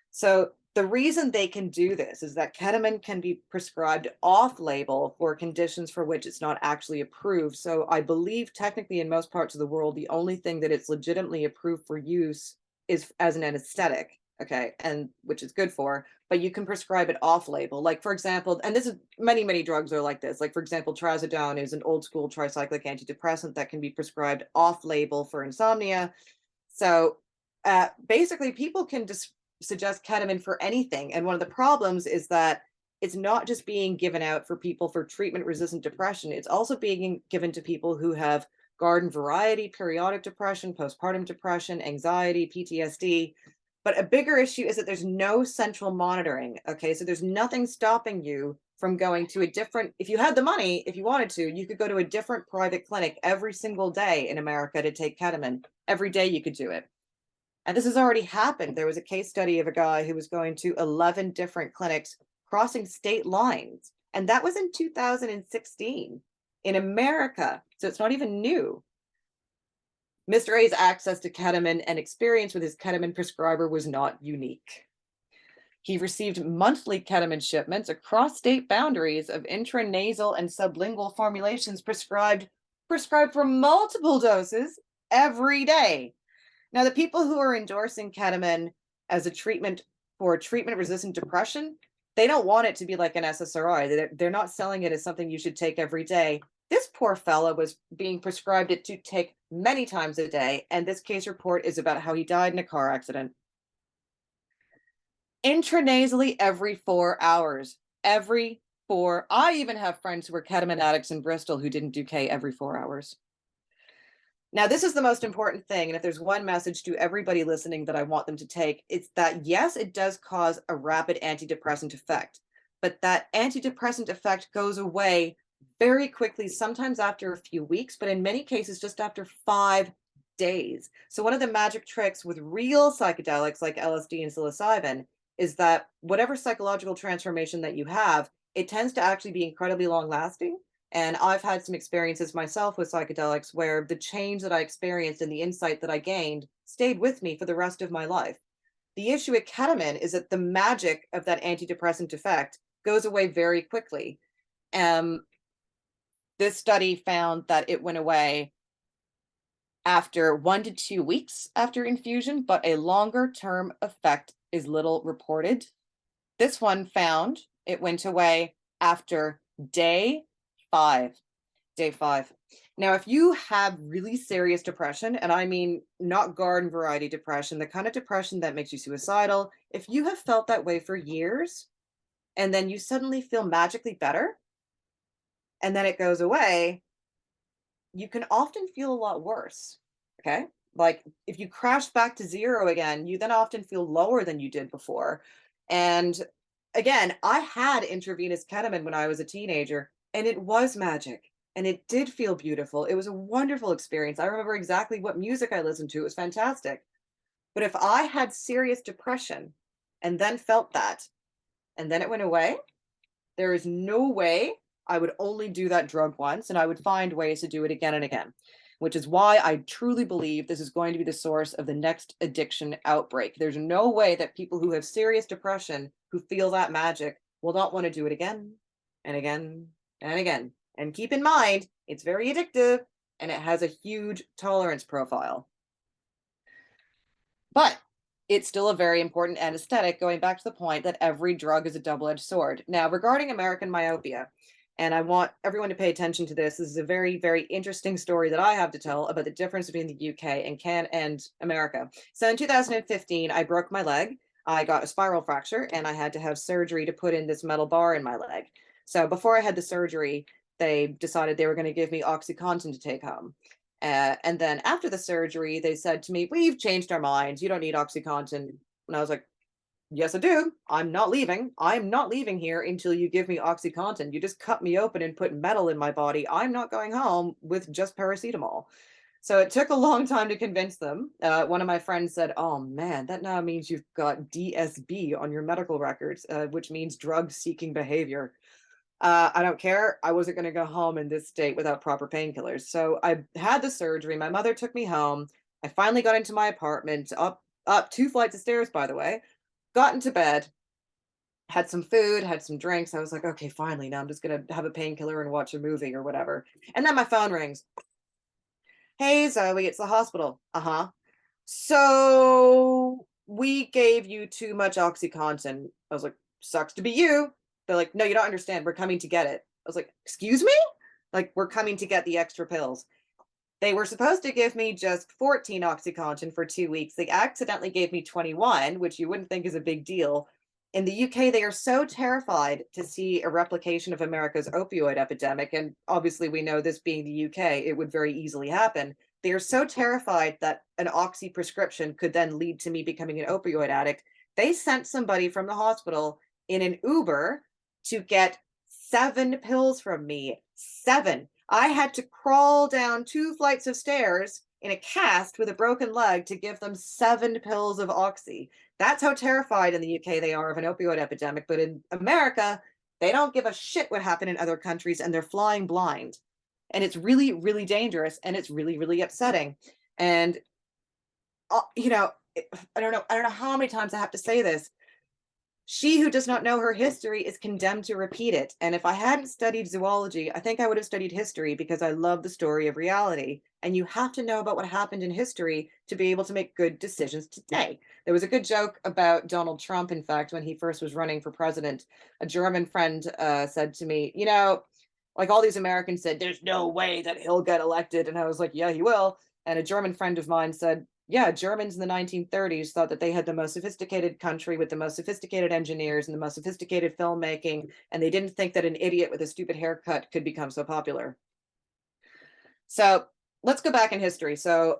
So the reason they can do this is that ketamine can be prescribed off-label for conditions for which it's not actually approved. So I believe technically in most parts of the world, the only thing that it's legitimately approved for use is as an anesthetic, okay, and which is good for, but you can prescribe it off-label. Like for example, and this is many drugs are like this. Like for example, trazodone is an old school tricyclic antidepressant that can be prescribed off-label for insomnia. So basically people can just suggest ketamine for anything. And one of the problems is that it's not just being given out for people for treatment resistant depression. It's also being given to people who have garden variety, periodic depression, postpartum depression, anxiety, PTSD. But a bigger issue is that there's no central monitoring. Okay. So there's nothing stopping you from going to a different, if you had the money, if you wanted to, you could go to a different private clinic every single day in America to take ketamine. Every day you could do it. And this has already happened. There was a case study of a guy who was going to 11 different clinics crossing state lines. And that was in 2016 in America. So it's not even new. Mr. A's access to ketamine and experience with his ketamine prescriber was not unique. He received monthly ketamine shipments across state boundaries of intranasal and sublingual formulations prescribed for multiple doses every day. Now, the people who are endorsing ketamine as a treatment for treatment-resistant depression, they don't want it to be like an SSRI. They're not selling it as something you should take every day. This poor fellow was being prescribed it to take many times a day, and this case report is about how he died in a car accident. Intranasally every 4 hours. Every 4. I even have friends who are ketamine addicts in Bristol who didn't do K every 4 hours. Now, this is the most important thing. And if there's one message to everybody listening that I want them to take, it's that, yes, it does cause a rapid antidepressant effect, but that antidepressant effect goes away very quickly, sometimes after a few weeks, but in many cases, just after 5 days. So one of the magic tricks with real psychedelics like LSD and psilocybin is that whatever psychological transformation that you have, it tends to actually be incredibly long lasting. And I've had some experiences myself with psychedelics where the change that I experienced and the insight that I gained stayed with me for the rest of my life. The issue with ketamine is that the magic of that antidepressant effect goes away very quickly. This study found that it went away after 1 to 2 weeks after infusion, but a longer term effect is little reported. This one found it went away after day 5. Day 5. Now, if you have really serious depression, and I mean not garden variety depression, the kind of depression that makes you suicidal, if you have felt that way for years and then you suddenly feel magically better and then it goes away, you can often feel a lot worse. Okay. Like if you crash back to zero again, you then often feel lower than you did before. And again, I had intravenous ketamine when I was a teenager, and it was magic. And it did feel beautiful. It was a wonderful experience. I remember exactly what music I listened to. It was fantastic. But if I had serious depression and then felt that, and then it went away, there is no way I would only do that drug once, and I would find ways to do it again and again, which is why I truly believe this is going to be the source of the next addiction outbreak. There's no way that people who have serious depression, who feel that magic, will not want to do it again and again and again. And keep in mind, it's very addictive and it has a huge tolerance profile. But it's still a very important anesthetic, going back to the point that every drug is a double-edged sword. Now, regarding American myopia, and I want everyone to pay attention to this. This is a very, very interesting story that I have to tell about the difference between the UK and America. So in 2015, I broke my leg. I got a spiral fracture and I had to have surgery to put in this metal bar in my leg. So before I had the surgery, they decided they were going to give me Oxycontin to take home. And then after the surgery, they said to me, "We've changed our minds. You don't need Oxycontin." And I was like, "Yes, I do. I'm not leaving. I'm not leaving here until you give me Oxycontin. You just cut me open and put metal in my body. I'm not going home with just paracetamol." So it took a long time to convince them. One of my friends said, "Oh man, that now means you've got DSB on your medical records, which means drug seeking behavior." I don't care. I wasn't going to go home in this state without proper painkillers. So I had the surgery. My mother took me home. I finally got into my apartment, up 2 flights of stairs, by the way. Got into bed, had some food, had some drinks. I was like, okay, finally, now I'm just going to have a painkiller and watch a movie or whatever. And then my phone rings. "Hey, Zoe, it's the hospital." "Uh-huh. So we gave you too much Oxycontin." I was like, "Sucks to be you." They're like, "No, you don't understand. We're coming to get it." I was like, "Excuse me?" Like, "We're coming to get the extra pills." They were supposed to give me just 14 Oxycontin for 2 weeks. They accidentally gave me 21, which you wouldn't think is a big deal. In the UK, they are so terrified to see a replication of America's opioid epidemic. And obviously, we know this being the UK, it would very easily happen. They are so terrified that an Oxy prescription could then lead to me becoming an opioid addict. They sent somebody from the hospital in an Uber to get 7 pills from me. 7. I had to crawl down 2 flights of stairs in a cast with a broken leg to give them 7 pills of Oxy. That's how terrified in the UK they are of an opioid epidemic. But in America, they don't give a shit what happened in other countries and they're flying blind. And it's really, really dangerous and it's really, really upsetting. And, you know, I don't know how many times I have to say this. She who does not know her history is condemned to repeat it. And if I hadn't studied zoology, I think I would have studied history because I love the story of reality. And you have to know about what happened in history to be able to make good decisions today. There was a good joke about Donald Trump, in fact, when he first was running for president. A German friend said to me, "You know, like all these Americans said, there's no way that he'll get elected." And I was like, "Yeah, he will." And a German friend of mine said, "Yeah, Germans in the 1930s thought that they had the most sophisticated country with the most sophisticated engineers and the most sophisticated filmmaking, and they didn't think that an idiot with a stupid haircut could become so popular." So let's go back in history. So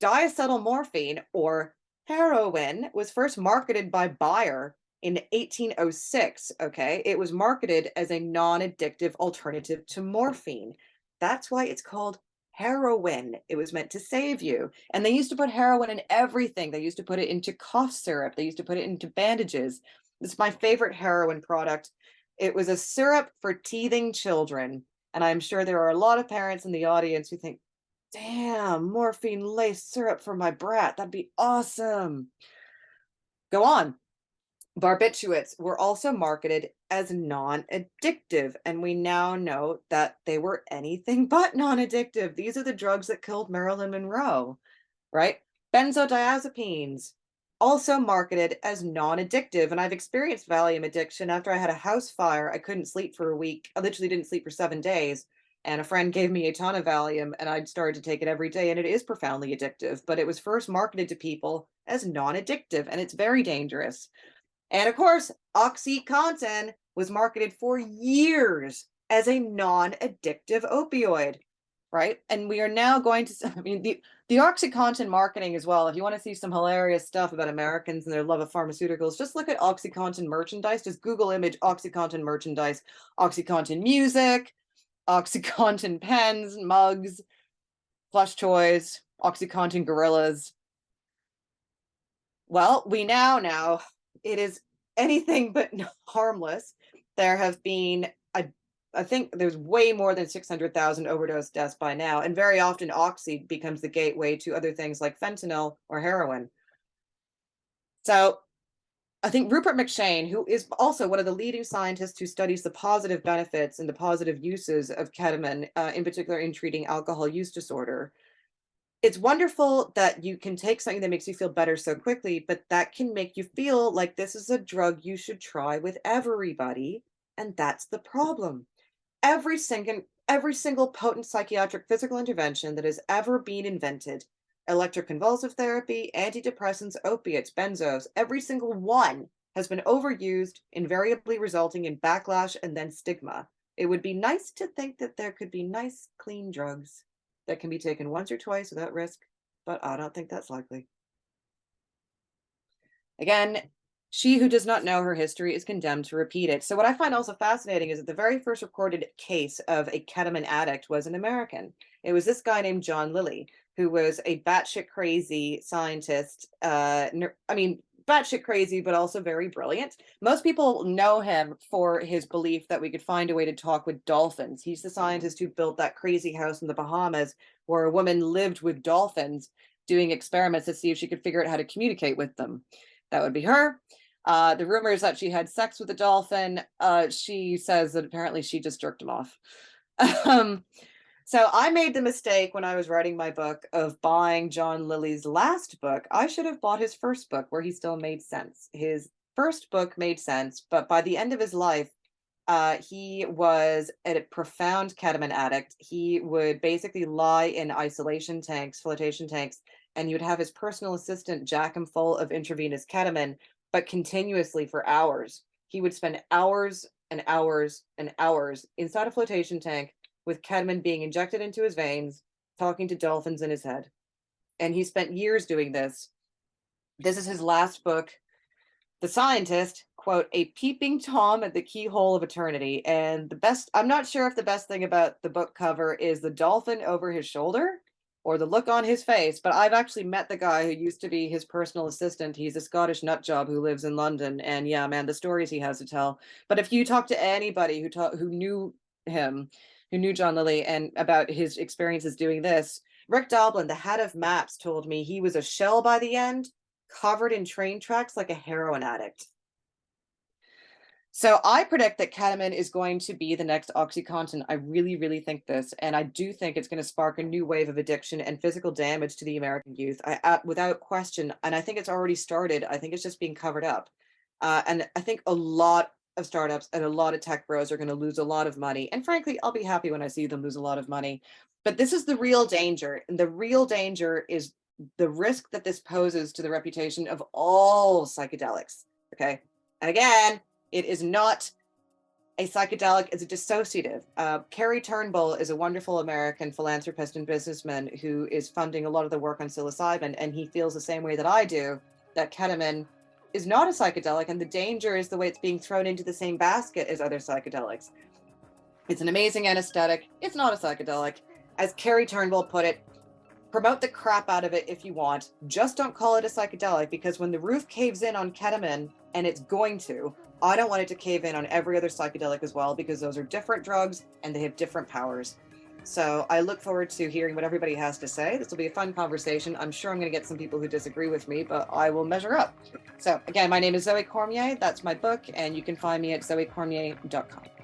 diacetylmorphine, or heroin, was first marketed by Bayer in 1806. Okay, it was marketed as a non-addictive alternative to morphine. That's why it's called heroin. It was meant to save you. And they used to put heroin in everything. They used to put it into cough syrup. They used to put it into bandages. It's my favorite heroin product. It was a syrup for teething children. And I'm sure there are a lot of parents in the audience who think, "Damn, morphine laced syrup for my brat. That'd be awesome." Go on. Barbiturates were also marketed as non-addictive. And we now know that they were anything but non-addictive. These are the drugs that killed Marilyn Monroe, right? Benzodiazepines, also marketed as non-addictive. And I've experienced Valium addiction after I had a house fire. I couldn't sleep for a week. I literally didn't sleep for 7 days. And a friend gave me a ton of Valium and I started to take it every day. And it is profoundly addictive, but it was first marketed to people as non-addictive and it's very dangerous. And of course, Oxycontin was marketed for years as a non-addictive opioid, right? And we are now going to, I mean, the Oxycontin marketing as well. If you want to see some hilarious stuff about Americans and their love of pharmaceuticals, just look at Oxycontin merchandise. Just Google image Oxycontin merchandise, Oxycontin music, Oxycontin pens, mugs, plush toys, Oxycontin gorillas. Well, we now know it is anything but harmless. There have been, I think there's way more than 600,000 overdose deaths by now. And very often Oxy becomes the gateway to other things like fentanyl or heroin. So I think Rupert McShane, who is also one of the leading scientists who studies the positive benefits and the positive uses of ketamine, in particular in treating alcohol use disorder, it's wonderful that you can take something that makes you feel better so quickly, but that can make you feel like this is a drug you should try with everybody. And that's the problem. Every single potent psychiatric physical intervention that has ever been invented, electroconvulsive therapy, antidepressants, opiates, benzos, every single one has been overused, invariably resulting in backlash and then stigma. It would be nice to think that there could be nice, clean drugs that can be taken once or twice without risk, but I don't think that's likely. Again, she who does not know her history is condemned to repeat it. So what I find also fascinating is that the very first recorded case of a ketamine addict was an American. It was this guy named John Lilly, who was a batshit crazy scientist. Batshit crazy, but also very brilliant. Most people know him for his belief that we could find a way to talk with dolphins. He's the scientist who built that crazy house in the Bahamas where a woman lived with dolphins doing experiments to see if she could figure out how to communicate with them. That would be her. The rumor is that she had sex with a dolphin. She says that apparently she just jerked him off. So I made the mistake when I was writing my book of buying John Lilly's last book. I should have bought his first book where he still made sense. His first book made sense, but by the end of his life, he was a profound ketamine addict. He would basically lie in isolation tanks, flotation tanks, and he would have his personal assistant jack him full of intravenous ketamine, but continuously for hours. He would spend hours and hours and hours inside a flotation tank with ketamine being injected into his veins, talking to dolphins in his head. And he spent years doing this. This is his last book, The Scientist, quote, a peeping Tom at the keyhole of eternity. And I'm not sure if the best thing about the book cover is the dolphin over his shoulder or the look on his face, but I've actually met the guy who used to be his personal assistant. He's a Scottish nut job who lives in London. And yeah, man, the stories he has to tell. But if you talk to anybody who knew him, who knew John Lilly and about his experiences doing this, Rick Doblin, the head of MAPS, told me he was a shell by the end, covered in train tracks like a heroin addict. So I predict that ketamine is going to be the next Oxycontin. I really, really think this. And I do think it's going to spark a new wave of addiction and physical damage to the American youth, without question. And I think it's already started. I think it's just being covered up. And I think a lot of startups and a lot of tech bros are going to lose a lot of money. And frankly, I'll be happy when I see them lose a lot of money. But this is the real danger. And the real danger is the risk that this poses to the reputation of all psychedelics. Okay. And again, it is not a psychedelic, it's a dissociative. Carrie Turnbull is a wonderful American philanthropist and businessman who is funding a lot of the work on psilocybin. And he feels the same way that I do, that ketamine is not a psychedelic, and the danger is the way it's being thrown into the same basket as other psychedelics. It's an amazing anesthetic. It's not a psychedelic. As Carrie Turnbull put it, promote the crap out of it if you want. Just don't call it a psychedelic, because when the roof caves in on ketamine, and it's going to, I don't want it to cave in on every other psychedelic as well, because those are different drugs and they have different powers. So I look forward to hearing what everybody has to say. This will be a fun conversation. I'm sure I'm going to get some people who disagree with me, but I will measure up. So again, my name is Zoe Cormier. That's my book, and you can find me at zoecormier.com.